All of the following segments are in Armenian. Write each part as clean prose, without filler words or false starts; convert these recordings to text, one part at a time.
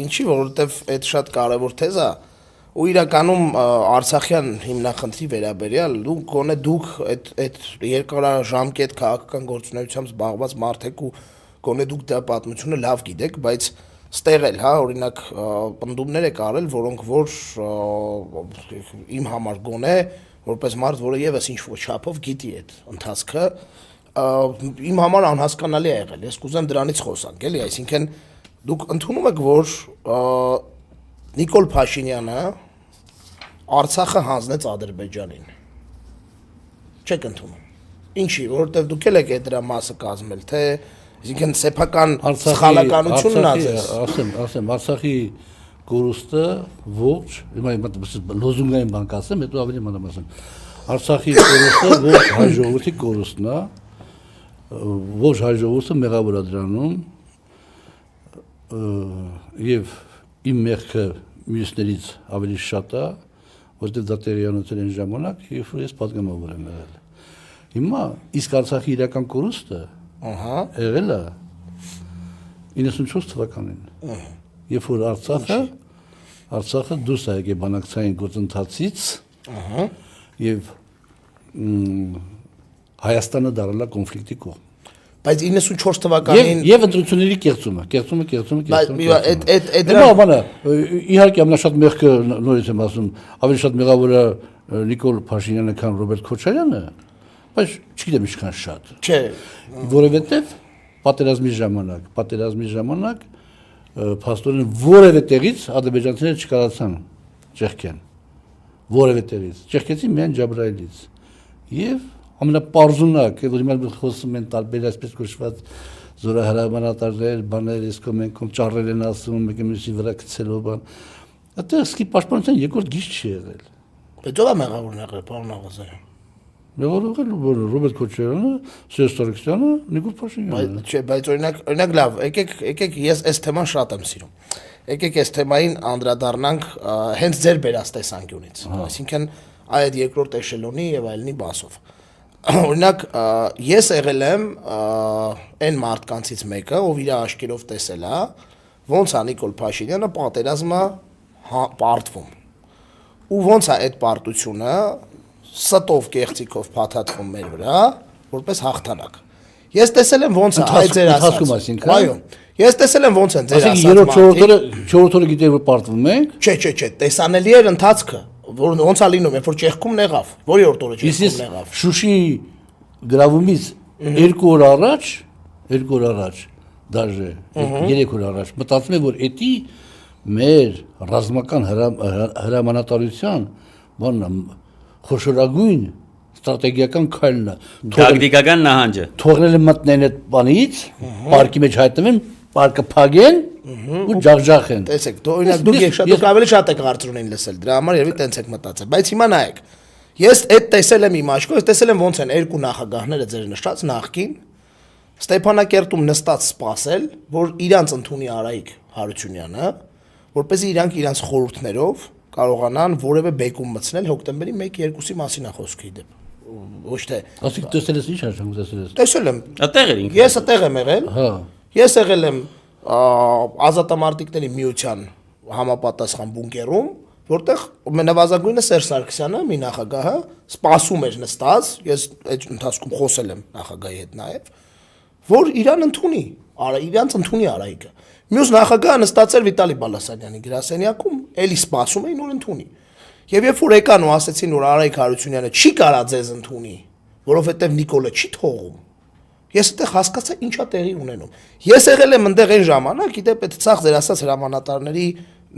Ինչի, որովհետև այդ շատ կարևոր թեզ է, ու իրականում Արցախյան հիմնախնդրի վերաբերյալ դուք այդ երկարաժամկետ քաղաքական գործունեությամբ զբաղված մարդեք ու գոնե դուք դա պատմությունը լավ գիտեք, բայց ստեղ էլ, հա, օրինակ պնդումներ եք արել, որոնք որ իմ համար գոնե որպես մարդ, որը եւս ինչ-որ չափով գիտի այդ ընթացքը, իմ համար անհասկանալի է եղել։ Ես կուզեմ դրանից խոսանք, էլի, այսինքն դուք ընդունում եք, որ Նիկոլ Փաշինյանը Արցախը հանձնեց Ադրբեջանին։ Չեք ընդունում։ Ինչի, որովհետև դուք էլ եք դրա մասը կազմել, թե այսինքն սեփական սխալականությունն ածես։ Ասեմ, Արցախի կորուստը ողջ, հիմա լոզունգային բան կասեմ, հետո ավելի մանրամասն։ Արցախի կորուստը ողջ հայ ժողովրդի կորուստն է, ողջ հայ ժողովուրդը մեղավոր է դրանում, եւ իմ մեղքը մյուսներից ավելի շատ է, որտեղ դա տեղի ունեցել են ժամանակ, երբ որ ես պատգամավոր եմ եղել։ Հիմա իսկ Արցախի իրական կորուստը եղել է 94 թվականին, երբ որ Արցախը դուրս է եկել բանակցային գործընթացից եւ Հայաստանը դարձել է կոնֆլիկտի կողմ։ Բայց 94 թվականին եւ ընտրությունների կեղծումը։ Դա բանը, իհարկե ամենաշատ մեղքը նորից եմ ասում, ավելի շատ մեղավոր է Նիկոլ Փաշինյանը, քան Ռոբերտ Քոչարյանը, բայց չգիտեմ ինչքան շատ։ Չէ, որովհետեւ պատերազմի ժամանակ փաստորեն որևէ տեղից ադրբեջանցիները չկարողացան ճեղքեն։ Որևէ տեղից։ Ճեղքեցին միայն Ջաբրայելից։ Եվ ամենապարզունակ, որ հիմա խոսում են տարբեր այսպես կոչված զորահրամանատարներ, բաներ, իսկո մենք ճառեր են ասում, մեկը մյուսի վրա գցելով բան։ Այդտեղ սկի պաշտպանության երկրորդ գիծ չի եղել։ Բայց ով է մեղավորն եղել, պարոն Աղազարյան։ Մեղավորը Ռոբերտ Քոչարյանը, Սերժ Սարգսյանը, Նիկոլ Փաշինյանը։ Չէ, բայց օրինակ լավ, եկեք ես այս թեման շատ եմ սիրում։ Եկեք այս թեմային անդրադառնանք հենց ձեր բերած տեսանկյունից։ Այսինքն այդ երկրորդ էշելոնի եւ այլնի բասով։ Օրինակ ես եղել եմ այն մարդկանցից մեկը, ով իր աչքերով տեսել է, ոնց է Նիկոլ Փաշինյանը պատերազմը պարտվում։ Ու ոնց է այդ պարտությունը ստով կեղծիքով փաթաթվում մեր վրա, որպես հաղթանակ։ Ես տեսել եմ ոնց է այդ ձեր ասած։ Այո։ Ես տեսել եմ ոնց են ձեր ասած։ Չորրորդ օրը գիտեք որ պարտվում ենք։ Չէ, տեսանելի էր ընթացքը, որ ոնց է լինում, երբ որ ճեղքում եղավ, որի օրը ճեղքում եղավ։ Շուշի գրավումից 2 օր առաջ, դաժե 3 օր առաջ, մտածում եմ որ էդի մեր ռազմական հրամանատարության բանն խոշորագույն ստրատեգիական քայլն է։ Տակտիկական նահանջը։ Թողնել են մտնեն այդ բանից, պարկի մեջ հայտնվեն, պարկը փագեն ու ջախջախեն։ Տեսեք, օրինակ դուք ավելի շատ եք հարցրունին լսել, դրա համար երևի տենց եք մտածել, բայց հիմա նայեք։ Ես այդ տեսել եմ իմ աչքով, տեսել եմ ոնց են երկու նախագահները ձեր նշած նախքին Ստեփանակերտում նստած սպասել, որ իրանց ընդունի Արայիկ Հարությունյանը, որպեսզի իրանք իրանց խորհուրդներով կարողանան որևէ բեկում մտցնել հոկտեմբերի 1-2-ի մասին է խոսքը իդեպ։ Ոչ թե։ Ասիկ տեսել ես ինչ արժան տեսել ես։ Տեսել եմ։ Այդտեղ էր ինքը։ Ես այդտեղ եմ եղել։ Հա։ Ես եղել եմ ազատամարտիկների միության համապատասխան բունկերում, որտեղ նվազագույնը Սերժ Սարգսյանը, մի նախագահը, սպասում էր նստած, ես այդ ընթացքում խոսել եմ նախագահի հետ նաև, որ իրան ընդունի, իրանց ընդունի Արայիկը։ Մյուս նախագահը նստած էր Վիտալի Բալասանյանի գրասենյակում, էլի սպասում էին որ ընդունի։ Եվ երբ որ եկան ու ասեցին որ Արայիկ Հարությունյանը չի կարա ձեզ ընդունի, որովհետև Նիկոլը չի թողում, ես այդտեղ հասկացա ինչա տեղի ունենում։ Ես եղել եմ այնտեղ այն ժամանակ, իդեպ այդ ցախ ձեր ասած հրամանատարների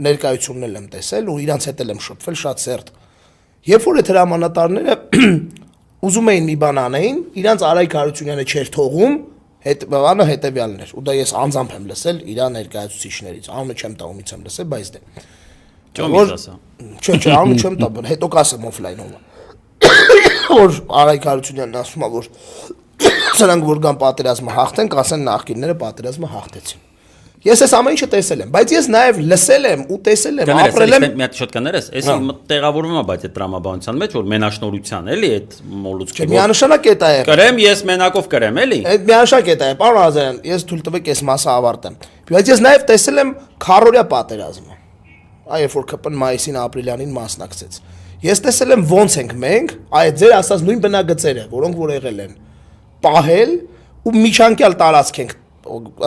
ներկայությունն եմ տեսել ու իրանց հետ եմ շփվել շատ սերտ։ Երբ որ այդ հրամանատարները ուզում էին մի բան անեին, իրանց Արայիկ Հարությունյանը չէր թողում, բանը հետևյալն էր, ու դա ես անձամբ եմ լսել իր ներկայացուցիչներից, անունը չեմ տա ումից եմ լսել, բայց դե։ Ճոմից ասա։ Չէ, անունը չեմ տա, հետո կասեմ օֆլայնով։ Որ Արայիկ Հարությունյանն ասում է, որ սրանք որ կան պատերազմը հաղթեն, կասեն նախկինները պատերազմը հաղթեցին։ Ես այս ամեն ինչը տեսել եմ, բայց ես նաև լսել եմ ու տեսել եմ, ապրել եմ։ Մի հատ շոտ կներես, էսի տեղավորվում է բայց այդ տրամաբանության մեջ որ մենաշնորհության էլի այդ մոլուցքի։ Միանշանակ է դա է։ Կրեմ ես մենակով կրեմ էլի։ Այդ միանշանակ է դա է, պարոն Ղազարյան, ես թույլ տվեք այս մասը ավարտեմ։ Բայց ես նաև տեսել եմ քարորյա պատերազմը։ Այ երբ որ ԿՊ-ն մայիսին ապրիլյանին մասնակցեց։ Ես տեսել եմ ոնց ենք մենք, այդ ձեր ասած նույն բնագծերը, որոնք որ եղել են, պահել ու միջանկյալ տարածք ենք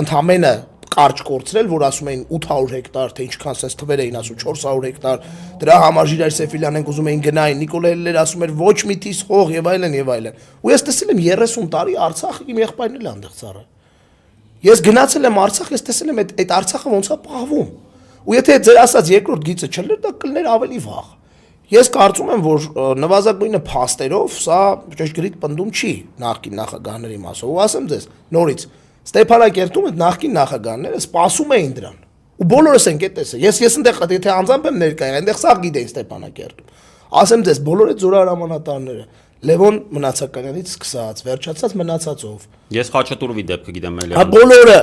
ընդհանրապես կարճ կորցրել, որ ասում էին 800 հեկտար, թե ինչքան sense թվեր էին ասում 400 հեկտար, դրա համար Ժիրայր Սեֆիլյանենք ուզում էին գնային, Նիկոլայել ասում էր ոչ մի թիս խող եւ այլն եւ այլն։ Ու ես տեսել եմ 30 տարի Արցախը իմ եղբայրն էլ այնտեղ ծառը։ Ես գնացել եմ Արցախ, ես տեսել եմ այդ Արցախը ոնց է պահվում։ Ու եթե ձեր ասած երկրորդ գիծը չլներ, դա կլներ ավելի վաղ։ Ես կարծում եմ, որ նվազագույնը փաստերով սա ճշգրիտ պնդում չի նախկին նախագահների մասով։ Ու ասեմ ձեզ, նորից Ստեփանակերտում այդ նախկին նախագահները սպասում էին դրան։ Ու բոլորս ենք այդ տեսը։ Ես այնտեղ եթե անձամբ եմ ներկայ, այնտեղ սա գիտեին Ստեփանակերտում։ Ասեմ ձեզ, բոլոր այդ զորահրամանատարները Լևոն Մնացականյանից սկսած, վերջացած Մնացածով։ Ես Խաչատուրովի դեպքը գիտեմ էլի։ Հա բոլորը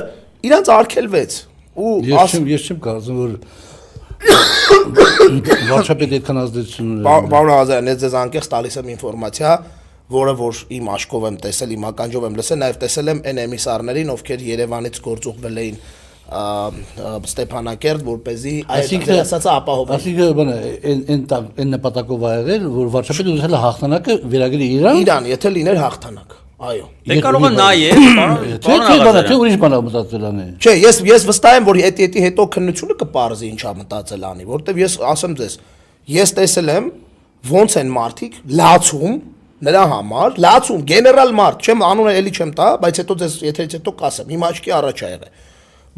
իրանց արգելվեց։ Ու ես չեմ կարծում որ վարչապետի այդքան ազդեցություն ունի։ Պարոն Ղազարյան, ես ձեզ անկեղծ տալիս եմ ինֆորմացիա, որը որ իմ աշկով եմ տեսել, իմ ականջով եմ լսել, նաև տեսել եմ այն էմիսարներին, ովքեր Երևանից գործուղվել էին Ստեփանակերտ, որպեսզի այդ ասածը ապահովեն։ Այսինքն բանը այն նպատակով ա եղել, որ վարչապետը ուզել է հաղթանակը վերագրի Իրան, եթե լիներ հաղթանակ։ Այո։ Դե կարող է նայել, թե ուրիշ բան ա մտածել անի։ Չէ, ես վստահ եմ, որ այդ հետո քննությունը կպարզի ինչա մտածել անի, որովհետև ես ասեմ ձեզ, ես տեսել եմ ոնց են մարդիկ լացում նրա համար, լացում գեներալ մարդ, չեմ անունը էլի չեմ տա, բայց հետո ձեզ եթերից հետո կասեմ, հիմա աչքի առաջ ա եղել։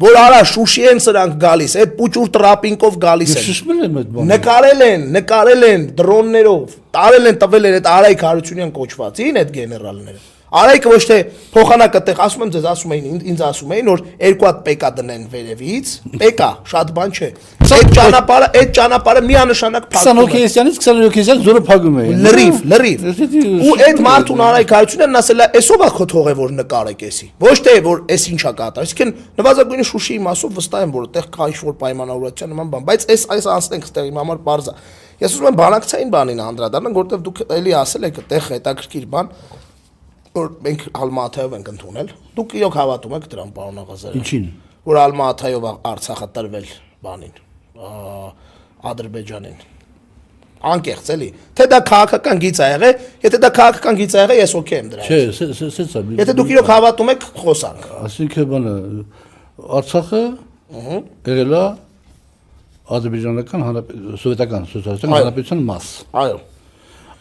Որ արա Շուշի են սրանք գալիս, այդ պուճուր տրապինկով գալիս են։ Նկարել են դրոններով, տարել են տվել են այդ Արայք Հարությունյան կոչվածին այդ գեներալները։ Արայքը ոչ թե փոխանակը տեղ ասում եմ ձեզ ասում էին ինձ ասում էին որ երկու հատ պեկա դնեն վերևից պեկա շատ բան չէ այդ ճանապարհը միանշանակ փակվում 20 հոգեյցյանից 20 հոգեյցյան զորը փակում էին լրիվ ու այդ մարդուն Արայք Հարությունյանն ասել է էսով է քո թողը որ նկարեք էսի ոչ թե որ էս ինչա կատարել այսինքն նվազագույնը Շուշիի մասով վստահ եմ որ այդտեղ կա ինչ-որ պայմանավորվածության նման բան բայց այս անցնենք այդտեղ իմ համար բարձ է ես ուզում եմ բանակցային բանին անդրադառնալ որովհետև դուք էլի ասել եք այդտեղ հետաքրքիր բան որ մենք Ալմատայով ենք ընդունել։ Դուք իրոք հավատում եք դրան, պարոն Ղազարյան։ Ինչին։ Որ Ալմատայով Արցախը տրվել բանին, Ադրբեջանին։ Անկեղծ էլի։ Թե դա քաղաքական գիծ ա եղել, եթե դա քաղաքական գիծ ա եղել, ես օքեյ եմ դրա։ Չէ, սենց է։ Եթե դուք իրոք հավատում եք, խոսանք։ Այսինքն բանը Արցախը եղել է ադրբեջանական սովետական սոցիալիստական հանրապետության մաս։ Այո։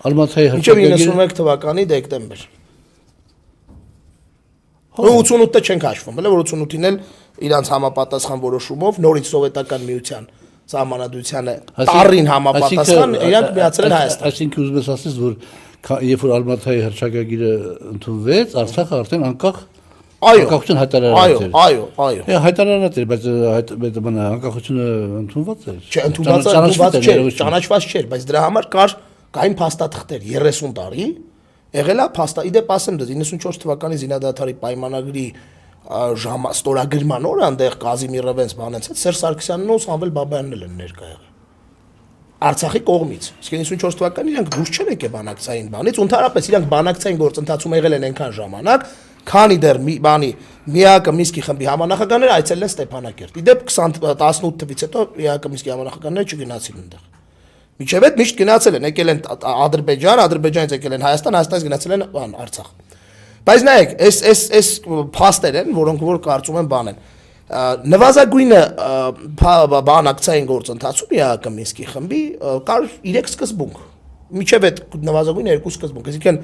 Ալմատայի Մինչև 91 թվականի դեկտեմբեր։ 88-ը չենք հաշվում, բլե որ 88-ին էլ իրանց համապատասխան որոշումով նորից սովետական միության սահմանադրությանը տարին համապատասխան իրանք միացել են Հայաստան։ Այսինքն ուզում ես ասես որ երբ որ Ալմատայի հռչակագիրը ընդունվեց, Արցախը արդեն անկախ անկախություն հայտարարած էր։ Այո։ Հայտարարած էր, բայց բանը անկախությունը ընդունված էր։ Չէ, ընդունված չէր, ճանաչված չէր, բայց դրա համար կային փաստաթղթեր 30 տարի եղել է փաստա իդեպ ասեմ դες 94 թվականի զինադատարի պայմանագրի ստորագրման օրը այնտեղ Կազիմիր Ռևենց բանեցած Սերժ Սարգսյանն ու Սամվել Բաբայանն են ներկա եղել Արցախի կողմից իսկ 94 թվականին իրանք դուրս չեն եկել բանակցային բանից ընդհանրապես իրանք բանակցային գործընթացում եղել են այնքան ժամանակ քանի դեռ բանի Միակը Միսկի խմբի համանախագահները այցելել են Ստեփանակերտ իդեպ 18 թվից հետո Միակը Միսկի համանախագահները չգնացին այնտեղ Միջև այդ միշտ գնացել են, եկել են Ադրբեջան, Ադրբեջանից եկել են Հայաստան, Հայաստանից գնացել են Արցախ։ Բայց նայեք, այս փաստեր են, որոնք որ կարծում եմ բան են։ Նվազագույնը բանակցային գործընթացում ԵԱԿ Մինսկի խմբի կար 3 սկզբունք։ Միջև այդ նվազագույնը 2 սկզբունք, այսինքն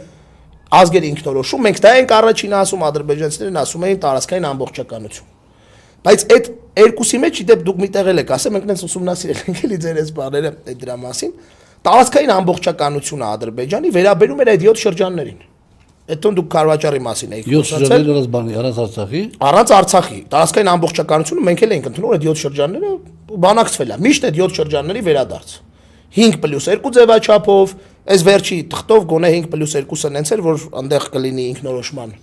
ազգերի ինքնորոշում, մենք դա ենք առաջին ասում, ադրբեջանցիներն ասում էին տարածքային ամբողջականություն։ Բայց այդ երկուսի մեջ իդեպ դուք միտեղ եք ասեմ մենք նենց ուսումնասիրել ենք էլի ձեր այս բաները այդ դրա մասին տարածքային ամբողջականությունը Ադրբեջանի վերաբերում էր այդ 7 շրջաններին այդտեղ դուք Կարվաճարի մասին եք խոսացել 7 շրջաններ առանց Արցախի առանց Արցախի տարածքային ամբողջականությունը մենք էլ ենք ընդունել այդ 7 շրջանները բանակցվել է միշտ այդ 7 շրջանների վերադարձ 5+2 ձևաչափով այս վերջի թղթով գոնե 5+2-ը նենց էր որ այնտեղ կլինի ինքնորոշման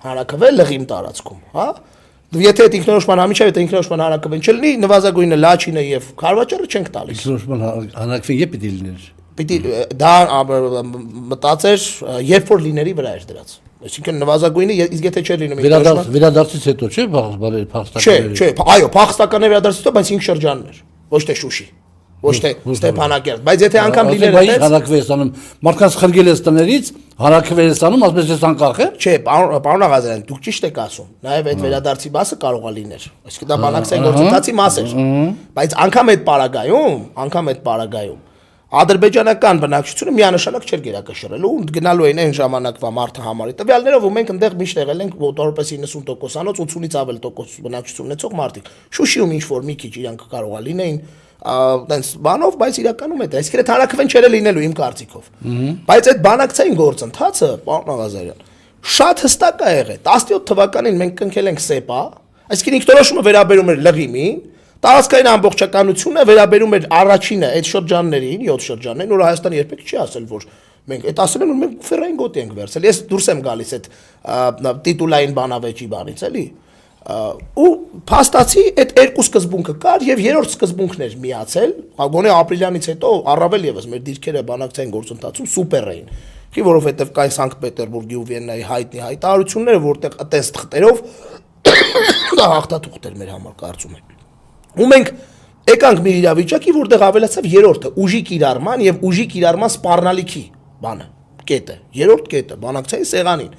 հանրաքվե լղիմ տարածքում հա Եթե այդ ինքնորոշման համիջը, եթե ինքնորոշման հանրակրվեն չլինի, նվազագույնը Լաչինը եւ Քարվաճառը չենք տալիս։ Ինքնորոշման հանակվի է պիտի լիներ։ Պիտի դա մտածեր, երբ որ լիների վրա էր դրած։ Այսինքն նվազագույնը իսկ եթե չէր լինում Վերադարձից հետո չէ փախստականների։ Չէ, այո, փախստականների վերադարձից հետո, բայց 5 շրջաններ, ոչ թե Շուշի, ոչ թե Ստեփանակերտ, բայց եթե անգամ լիներ այդպես հանրակրվի ես անում, մարդկանց խրգել ես տներից, հանրակրվի ես անում, ասես ես անկախ է։ Չէ, պարոն Աղազարյան, դուք ճիշտ եք ասում։ Նաև այդ վերադարձի մասը կարող է լիներ։ Այսինքն դա բանակցային գործընթացի մաս էր։ Բայց անգամ այդ պարագայում ադրբեջանական բնակչությունը միանշանակ չէր գերակշռելու ու գնալու էին այն ժամանակվա մարդը համարի տվյալներով ու մենք այնտեղ միշտ եղել ենք որպես 90%-անոց 80-ից ավել տոկոս բնակչություն ունեցող մարդիկ։ Շուշիում ինչ որ մի քիչ իրանք կարող է լինեին տենց բանով, բայց իրականում այդ այսինքն այդ հանրակրվեն չէր լինելու իմ կարծիքով։ Բայց այդ բանակցային գործընթացը, պարոն Աղազարյան, շատ հստակ է եղել։ 17 թվականին մենք կնքել ենք ՍԵՊԱ, այսինքն ինքնորոշումը վերաբերում էր լղիմին, տարածքային ամբողջականությունը վերաբերում էր առաջինը այդ շրջաններին, 7 շրջաններին, որ Հայաստանը երբեք չի ասել, որ մենք այդ ասել են, որ մենք ֆերային գոտի ենք վերցել։ Ես դուրս եմ գալիս այդ տիտուլային բանավեճի բանից, էլի։ Ու փաստացի այդ երկու սկզբունքը կար եւ երրորդ սկզբունքն էր միացել, գոնե ապրիլյանից հետո առավել եւս մեր դիրքերը բանակցային գործընթացում սուպեր էին։ Քի որովհետեւ կային Սանկտ Պետերբուրգի ու Վիեննայի հայտնի հայտարարությունները, որտեղ այտենց թղթերով դա հաղթաթուղթ էր մեր համար կարծում եմ։ Ու մենք եկանք մի իրավիճակի, որտեղ ավելացավ երրորդը ուժի կիրառման եւ ուժի կիրառման սպառնալիքի բանը, կետը, երրորդ կետը բանակցային սեղանին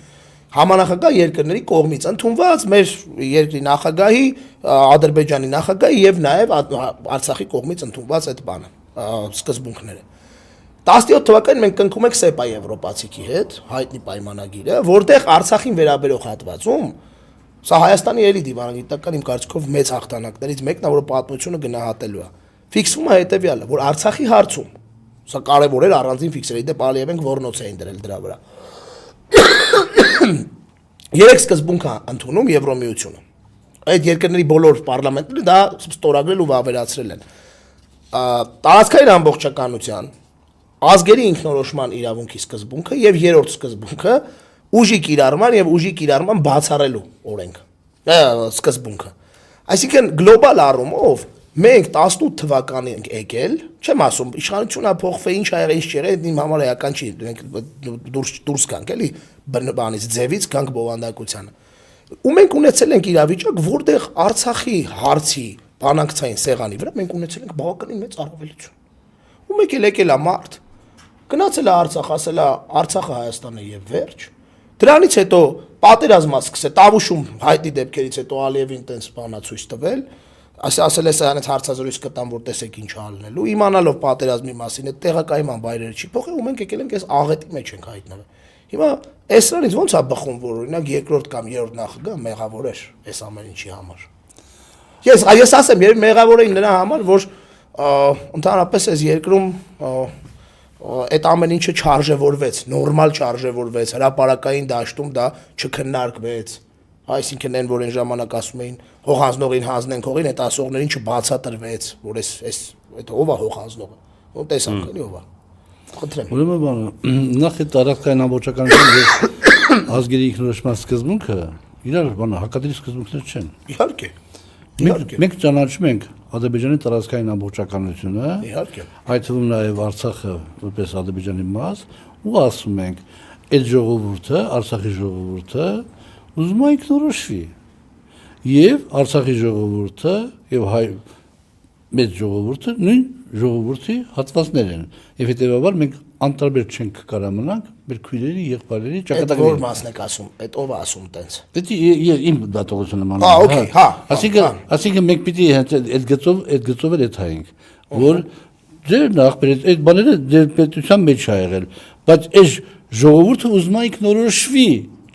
համանախագահ երկրների կողմից ընդունված մեր երկրի նախագահի, Ադրբեջանի նախագահի եւ նաեւ Արցախի կողմից ընդունված այդ բանը, սկզբունքները։ 17 թվականին մենք կնքում ենք ՍԵՊԱ եվրոպացիքի հետ, հայտնի պայմանագիրը, որտեղ Արցախին վերաբերող հատվածում սա Հայաստանի էլի դիվանագիտական իմ կարծիքով մեծ հաղթանակներից մեկն է, որը պատմությունը գնահատելու է։ Ֆիքսվում է հետեւյալը, որ Արցախի հարցում սա կարևոր էր առանձին ֆիքսել, դե Ալիևենք Վորնոց էին դրել դրա վրա։ Երեք սկզբունք է ընդունում Եվրոմիությունը։ Այդ երկրների բոլոր պարլամենտները դա ստորագրել ու վավերացրել են։ Տարածքային ամբողջականության, ազգերի ինքնորոշման իրավունքի սկզբունքը եւ երրորդ սկզբունքը ուժի կիրառման եւ ուժի կիրառման բացառելու օրենք։ Սկզբունքը։ Այսինքն գլոբալ առումով մենք 18 թվականին ենք եկել, չեմ ասում իշխանությունը փոխվե ինչ ա եղել, ինչ չեղել, իմ համար էական չի, մենք դուրս գանք էլի բանից ձևից գանք բովանդակությանը։ Ու մենք ունեցել ենք իրավիճակ, որտեղ Արցախի հարցի բանակցային սեղանի վրա մենք ունեցել ենք բավականին մեծ առավելություն։ Ու մեկ էլ եկել է մարդ, գնացել է Արցախ, ասել է Արցախը Հայաստանը եւ վերջ։ Դրանից հետո պատերազմը սկսել, Տավուշում հայտնի դեպքերից հետո Ալիևին տենց բանացույց տվել, ասել է սրանից հարցազրույց կտամ, որ տեսեք ինչ ալնելու, իմանալով պատերազմի մասին, այդ տեղակայման վայրերը չի փոխել ու մենք եկել ենք այս աղետի մեջ ենք հայտնվել։ Հիմա այս սրանից ո՞նց է բխում, որ օրինակ երկրորդ կամ երրորդ նախագահ մեղավոր էր այս ամեն ինչի համար։ Ես ասեմ, երբ մեղավոր էին նրա համար, որ ընդհանրապես այս երկրում այդ ամեն ինչը չարժևորվեց, նորմալ չարժևորվեց, հրապարակային դաշտում դա չքննարկվեց։ Այսինքն այն, որ այն ժամանակ ասում էին հողանձնողին հանձնենք հողին, այդ ասողներին չբացատրվեց, որ այդ ով է հողանձնողը։ Ո՞ն տեսանք էլի ով է։ Խնդրեմ։ Ուրեմն բանը, նախ այդ տարածքային ամբողջականության եւ ազգերի ինքնորոշման սկզբունքը իրար բանը հակադրի սկզբունքներ չեն։ Իհարկե։ Մենք ճանաչում ենք Ադրբեջանի տարածքային ամբողջականությունը, Իհարկե։ այդ թվում նաև Արցախը որպես Ադրբեջանի մաս, ու ասում ենք, այդ ժողովուրդը, Արցախի ժողովուրդը ուզում է ինքնորոշվի։ Եվ Արցախի ժողովուրդը եւ հայ մեծ ժողովուրդը նույն ժողովրդի հատվածներ են։ Եվ հետեւաբար մենք անտարբեր չենք կարա մնանք մեր քույրերի, եղբայրերի ճակատագրի։ Որ մասն եք ասում, այդ ով է ասում տենց։ Դա իմ դատողությունը մանա։ Okay, հա։ Այսինքն մենք պիտի այդ գծով էլ հայենք, որ ձեր նախբերդ այդ բաները ձեր պետության մեջ ա եղել, բայց այս ժողովուրդը ուզում է ինքնորոշվի,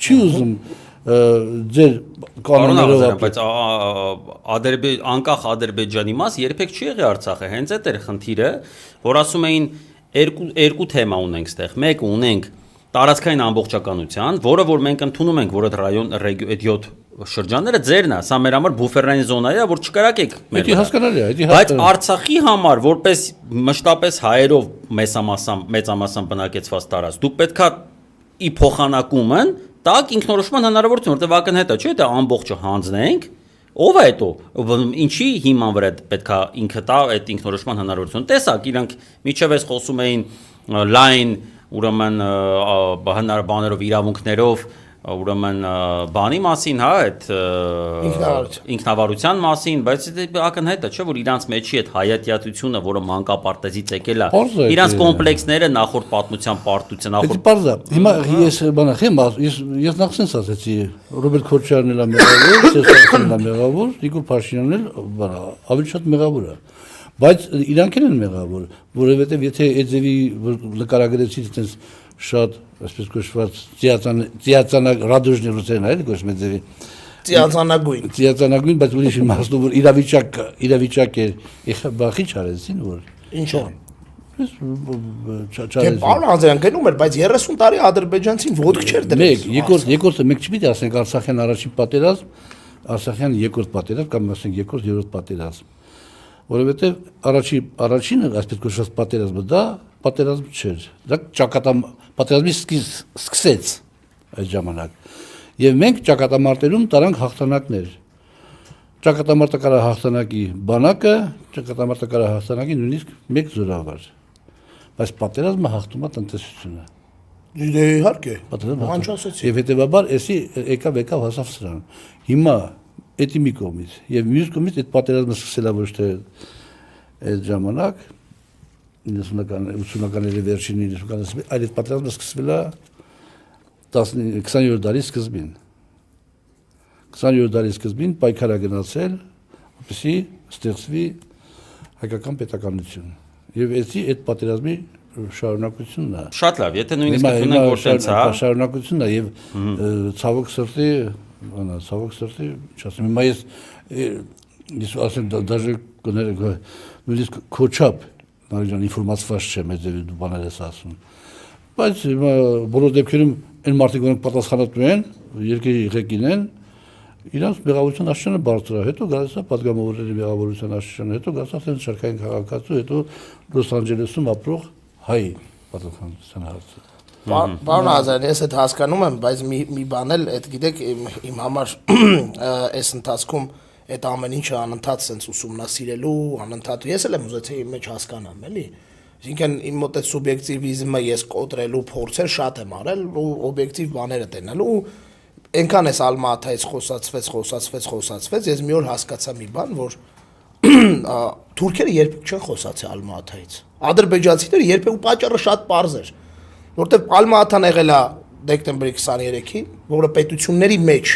չի ուզում ձեր կանոններով, բայց անկախ Ադրբեջանի մաս երբեք չի եղել Արցախը, հենց այդ էր խնդիրը, որ ասում էին երկու թեմա ունենք ստեղ, մեկը ունենք տարածքային ամբողջականության, որը որ մենք ընդունում ենք, որ այդ ռայոն այդ 7 շրջանները ձերն է, սա մեր համար բուֆերային զոնա է, որ չկարակեք մեր։ Դա հասկանալի է, բայց Արցախի համար, որպես մշտապես հայերով մեծամասամբ բնակեցված տարած, դուք պետքա ի փոխանակումն տակ ինքնորոշման հնարավորություն, որտեղ ակնհայտ է, չէ՞, դա ամբողջը հանձնենք Ով է հետո, ինչի հիման վրա պետքա ինքը տա այդ ինքնորոշման հնարավորություն։ Տեսակ, իրանք միջև էս խոսում էին լայն, ուրեմն բաներով, իրավունքներով, ուրեմն բանի մասին, հա, այդ ինքնավարության մասին, բայց ակնհայտ է, չէ՞ որ իրանց մեջի այդ հայատյացությունը, որը մանկապարտեզից եկել է, իրանց կոմպլեքսները նախորդ պատմության պարտության, նախորդ Պարզա։ Հիմա ես բանը խեմ, ես նախսենս ասեցի, Ռոբերտ Քոչարյանն էլ մեղավոր, Սերժ մեղավոր, Նիկոլ Փաշինյանն էլ բանը ավելի շատ մեղավոր է։ Բայց իրանք են մեղավոր, որովհետև եթե այդ ձևի նկարագրեցի այդպես շատ, այսպես կոչված, ծիածանակ ռադոժնի ռուսերեն այլ կոչվում է ձևի։ Ծիածանագույն, բայց ուրիշ իմաստով որ իրավիճակ էր, բախի չարեցին որ։ Ինչո՞։ Դե բան անձրան գնում էր, բայց 30 տարի ադրբեջանցին ոդկ չէր դրել։ Երկրորդը մենք չպիտի ասենք Արցախյան առաջին պատերազմ, Արցախյան երկրորդ պատերազմ կամ ասենք երկրորդ երրորդ պատերազմ։ Որովհետև առաջինը, այսպես կոչված պատերազմը դա պատերազմ չէր։ Դա պատերազմի սկսեց այդ ժամանակ։ Եվ մենք ճակատամարտերում տարանք հաղթանակներ։ Ճակատամարտը կարա հաղթանակի բանակը, ճակատամարտը կարա հաղթանակի նույնիսկ մեկ զորավար։ Բայց պատերազմը հաղթում է տնտեսությունը։ Դե իհարկե։ Պատերազմը ասեցի։ Եվ հետևաբար էսի եկավ հասավ սրան։ Հիմա էդի մի կողմից եւ մյուս կողմից այդ պատերազմը սկսելա ոչ թե այդ ժամանակ 80-ականների վերջին 90-ականների այլ այդ պատերազմը սկսվել է 20-րդ դարի սկզբին 20-րդ դարի սկզբին պայքար է գնացել որպեսզի ստեղծվի հայկական պետականություն եւ այդ պատերազմի շարունակությունն է շատ լավ եթե նույնիսկ ունենք որ տենց է շարունակությունն է եւ ցավոք սրտի չասեմ հիմա ես ասեմ դաժե կներեք նույնիսկ քոչապ նույնիսկ ինֆորմացված չեմ այդ դու բաներ ես ասում բայց հիմա բոլոր դեպքերում այն մարդիկ որոնք պատասխանատու են երկրի ղեկին են իրանց մեղավորության աշճանը բարձր է հետո գալիս է պատգամավորների մեղավորության աշճանը հետո գալիս է ասեն շարքային քաղաքացու հետո Լոս Անջելեսում ապրող հայ պատասխանատվության հարցը Պարոն Ազարյան, ես այդ հասկանում եմ, բայց մի բան էլ, այդ գիտեք, իմ համար այս ընթացքում այդ ամեն ինչը անընդհատ sense ուսումնասիրելու, անընդհատ ես էլ եմ ուզեցի իմ մեջ հասկանամ, էլի։ Այսինքն իմ մոտ այդ սուբյեկտիվիզմը ես կոտրելու փորձեր շատ եմ արել ու օբյեկտիվ բաները տենալու այնքան էս Ալմատայից խոսացվեց, ես մի օր հասկացա մի բան, որ թուրքերը երբեք չեն խոսացել Ալմատայից։ Ադրբեջանցիները երբեք ու պատճառը շատ պարզ էր։ Որտեվ Ալմատան եղել է դեկտեմբերի 23-ին, որը պետությունների մեջ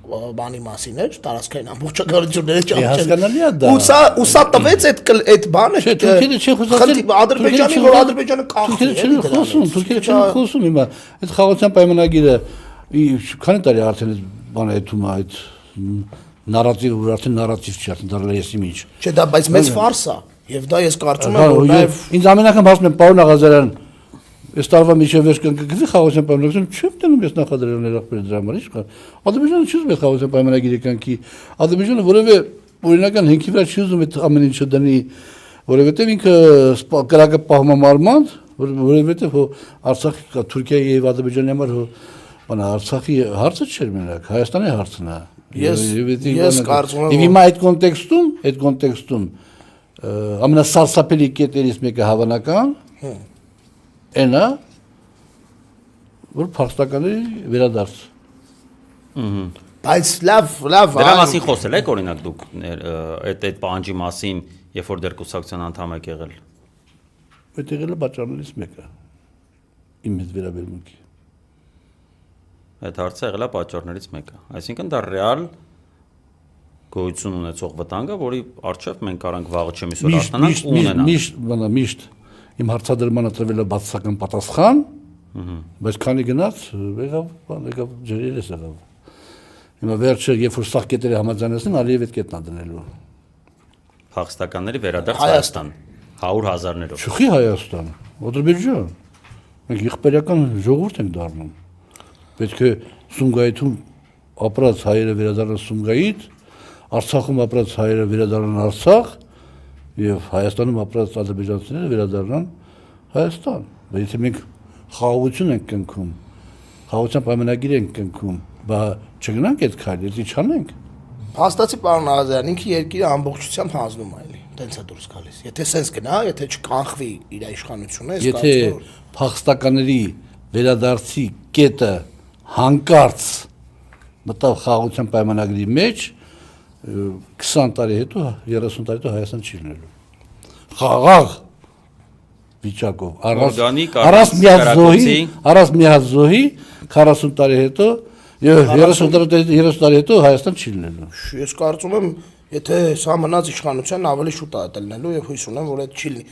բանի մասին էր, տարածքային ամբողջականությունները հասկանալի է դա։ Ու սա տվեց այդ բանը, թուրքերը չեն խոսացել Ադրբեջանի, որ Ադրբեջանը կախի է։ Թուրքերը չեն խոսում հիմա։ Այդ խաղաղության պայմանագիրը քանի տարի արդեն այդ բանը հետում է այդ նարատիվը, որ արդեն նարատիվ չի, արդեն դարձել է եսի միջ։ Չէ, դա բայց մեծ ֆարս է, եւ դա ես կարծում եմ, որ նաեւ ինձ ամեն անգամ ասում են, պարոն Աղազարյան, այս տարվա միջև վերջ կգվի խաղաղության պայմանագիրը, չեմ տենում ես նախադրյալներ ախպեր դրա համար, ի՞նչ կա։ Ադրբեջանը չի ուզում այդ խաղաղության պայմանագիրը կանքի։ Ադրբեջանը որևէ օրինական հենքի վրա չի ուզում այդ ամեն ինչը դնի, որովհետեւ ինքը կրակը պահում է մարմանդ, որովհետեւ Արցախի, Թուրքիայի եւ Ադրբեջանի համար բանա Արցախի հարցը չէր մենակ, Հայաստանի հարցն է։ Ես կարծում եմ, եւ հիմա այդ կոնտեքստում ամենասարսափելի կետերից մեկը հավանական այնա որ փախստականների վերադարձ։ Բայց լավ դրա մասին խոսել եք օրինակ դուք այդ պահանջի մասին երբ որ դեր կուսակցության անդամ եք եղել։ Այդ եղել է պատճառներից մեկը իմ հետ վերաբերմունքի։ Այդ հարցը եղել է պատճառներից մեկը։ Այսինքն դա ռեալ գոյություն ունեցող վտանգ է, որի առջև մենք կարանք վաղը չեմիս որ արթնանանք ու ունենանք։ Միշտ իմ հարցադրմանը տրվել է բացասական պատասխան, բայց քանի գնաց, եկավ ջրերես եղավ։ Հիմա վերջը երբ որ սաղ կետերը համաձայնեցին, Ալիև այդ կետնա դնելու։ Փախստականների վերադարձ Հայաստան 100,000-ներով։ Չխի Հայաստան, Ադրբեջան։ Մենք եղբայրական ժողովուրդ ենք դառնում։ Պետք է Սումգայիթում ապրած հայերը վերադառնան Սումգայիթ, Արցախում ապրած հայերը վերադառնան Արցախ եւ Հայաստանում ապրած ադրբեջանցիները վերադառնան Հայաստան։ Բայց եթե մենք խաղաղություն ենք կնքում, խաղաղության պայմանագիր ենք կնքում, բա չգնանք այդ քայլը, դի չանենք։ Փաստացի պարոն Աղազարյան, ինքը երկիրը ամբողջությամբ հանձնում է էլի, տենց է դուրս գալիս։ Եթե սենց գնա, եթե չկանխվի իր իշխանությունը, ես Եթե կարծում եմ, փախստականների վերադարձի կետը հանկարծ մտավ խաղաղության պայմանագրի մեջ 20 տարի հետո 30 տարի հետո Հայաստան չի լինելու։ Խաղաղ վիճակով Օրգանիկ, առանց միած զոհի 40 տարի հետո եւ 30 տարի հետո Հայաստան չի լինելու։ ես կարծում եմ, եթե սա մնաց իշխանության ավելի շուտ է դելնելու եւ հույս ունեմ, որ այդ չի լինի։